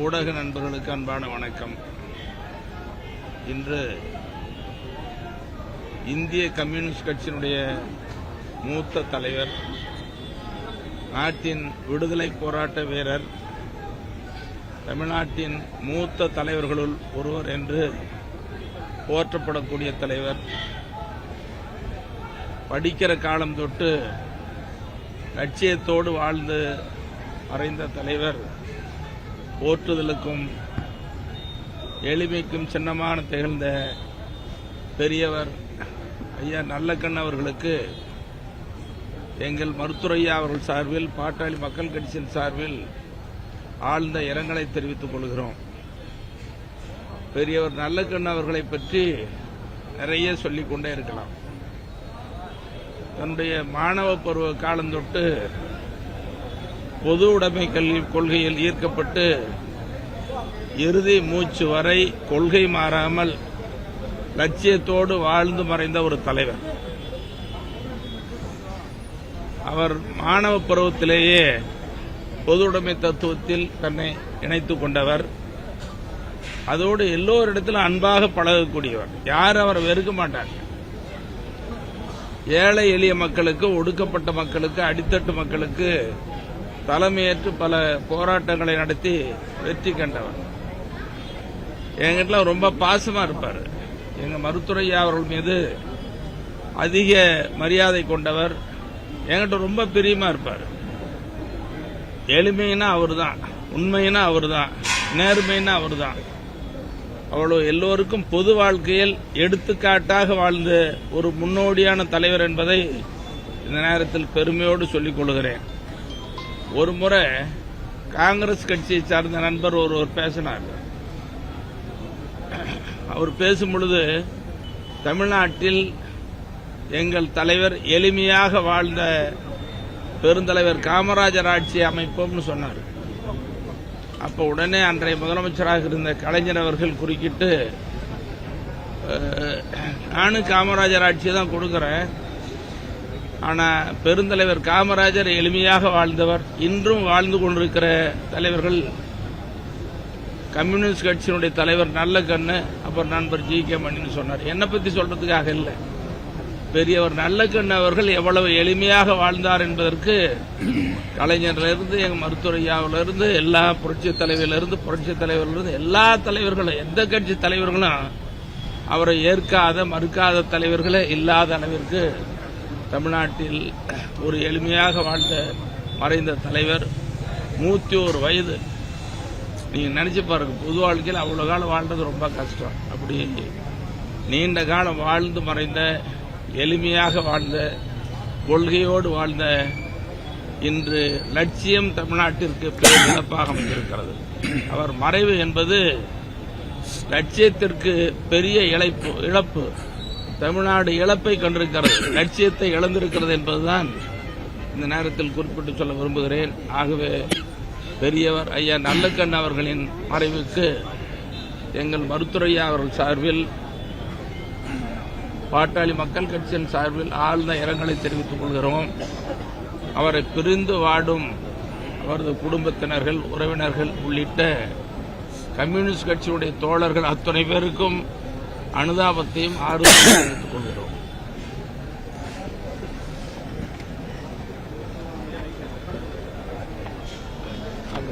ஊடக நண்பர்களுக்கு அன்பான வணக்கம். இன்று இந்திய கம்யூனிஸ்ட் கட்சியினுடைய மூத்த தலைவர், நாட்டின் விடுதலை போராட்ட வீரர், தமிழ்நாட்டின் மூத்த தலைவர்களுள் ஒருவர் என்று போற்றப்படக்கூடிய தலைவர், படிக்கிற காலம் தொட்டு லட்சியத்தோடு வாழ்ந்து மறைந்த தலைவர், போற்றுதலுக்கும் எளிமைக்கும் சின்னமான திகழ்ந்த பெரியவர் ஐயா நல்லக்கண்ணு அவர்களுக்கு எங்கள் மருத்துவரையா அவர்கள் சார்பில், பாட்டாளி மக்கள் கட்சியின் சார்பில் ஆழ்ந்த இரங்கலை தெரிவித்துக் கொள்கிறோம். பெரியவர் நல்லக்கண்ணு அவர்களை பற்றி நிறைய சொல்லிக் கொண்டே இருக்கலாம். தன்னுடைய மாணவ பருவ காலம் தொட்டு பொது உடைமை கல்வி கொள்கையில் ஈர்க்கப்பட்டு இறுதி மூச்சு வரை கொள்கை மாறாமல் லட்சியத்தோடு வாழ்ந்து மறைந்த ஒரு தலைவர். அவர் மாணவ பருவத்திலேயே பொது உடைமை தத்துவத்தில் தன்னை இணைத்துக் கொண்டவர். அதோடு எல்லோரிடத்திலும் அன்பாக பழகக்கூடியவர். யாரும் அவரை வெறுக்க மாட்டார். ஏழை எளிய மக்களுக்கு, ஒடுக்கப்பட்ட மக்களுக்கு, அடித்தட்டு மக்களுக்கு தலைமையேற்று பல போராட்டங்களை நடத்தி வெற்றி கண்டவர். எங்கிட்ட ரொம்ப பாசமா இருப்பார். எங்க மருத்துவரையா அவர்கள் மீது அதிக மரியாதை கொண்டவர். என்கிட்ட ரொம்ப பிரியமா இருப்பார். எளிமைனா அவர் தான், உண்மைனா அவர் தான், நேர்மைனா அவர் தான். அவ்வளவு எல்லோருக்கும் பொது வாழ்க்கையில் எடுத்துக்காட்டாக வாழ்ந்த ஒரு முன்னோடியான தலைவர் என்பதை இந்த நேரத்தில் பெருமையோடு சொல்லிக் கொள்கிறேன். ஒரு முறை காங்கிரஸ் கட்சியை சார்ந்த நண்பர் ஒருவர் பேசினார். அவர் பேசும் பொழுது தமிழ்நாட்டில் எங்கள் தலைவர் எளிமையாக வாழ்ந்த பெருந்தலைவர் காமராஜர் ஆட்சி அமைப்போம்னு சொன்னார். அப்ப உடனே அன்றைய முதலமைச்சராக இருந்த கலைஞர் அவர்கள் குறுக்கிட்டு, நானும் காமராஜர் ஆட்சியை தான் கொடுக்கிறேன், ஆனா பெருந்தலைவர் காமராஜர் எளிமையாக வாழ்ந்தவர், இன்றும் வாழ்ந்து கொண்டிருக்கிற தலைவர்கள் கம்யூனிஸ்ட் கட்சியினுடைய தலைவர் நல்லக்கண்ணு, அப்புறம் நண்பர் ஜி.கே. மணின்னு சொன்னார். என்னை பத்தி சொல்றதுக்காக இல்லை, பெரியவர் நல்லக்கண்ணு அவர்கள் எவ்வளவு எளிமையாக வாழ்ந்தார் என்பதற்கு கலைஞரிலிருந்து, எங்க மருத்துவரையாவிலிருந்து, எல்லா புரட்சி தலைவரிலிருந்து, புரட்சி தலைவரிலிருந்து எல்லா தலைவர்களும், எந்த கட்சி தலைவர்களும் அவரை ஏற்காத, மறுக்காத தலைவர்களே இல்லாத அளவிற்கு தமிழ்நாட்டில் ஒரு எளிமையாக வாழ்ந்த மறைந்த தலைவர். 101 வயது. நீங்க நினைச்சு பாருங்க, பொது வாழ்க்கையில் அவ்வளவு காலம் வாழ்றது ரொம்ப கஷ்டம். அப்படி நீண்ட காலம் வாழ்ந்து மறைந்த, எளிமையாக வாழ்ந்த, கொள்கையோடு வாழ்ந்த, இன்று லட்சியம் தமிழ்நாட்டிற்கு பெரும் இழப்பாக அமைந்திருக்கிறது. அவர் மறைவு என்பது லட்சியத்திற்கு பெரிய இழப்பு. தமிழ்நாடு இழப்பை கண்டிருக்கிறது, லட்சியத்தை இழந்திருக்கிறது என்பதுதான் இந்த நேரத்தில் குறிப்பிட்டு சொல்ல விரும்புகிறேன். ஆகவே பெரியவர் ஐயா நல்லக்கண்ணு அவர்களின் மறைவுக்கு எங்கள் மருத்துவரையா அவர்கள் சார்பில், பாட்டாளி மக்கள் கட்சியின் சார்பில் ஆழ்ந்த இரங்கலை தெரிவித்துக் கொள்கிறோம். அவரை பிரிந்து வாடும் அவரது குடும்பத்தினர்கள், உறவினர்கள் உள்ளிட்ட கம்யூனிஸ்ட் கட்சியுடைய தோழர்கள் அத்தனை பேருக்கும் அனுதாபத்தையும் ஆறுதலையும் தெரிவித்துக் கொள்கிறோம்.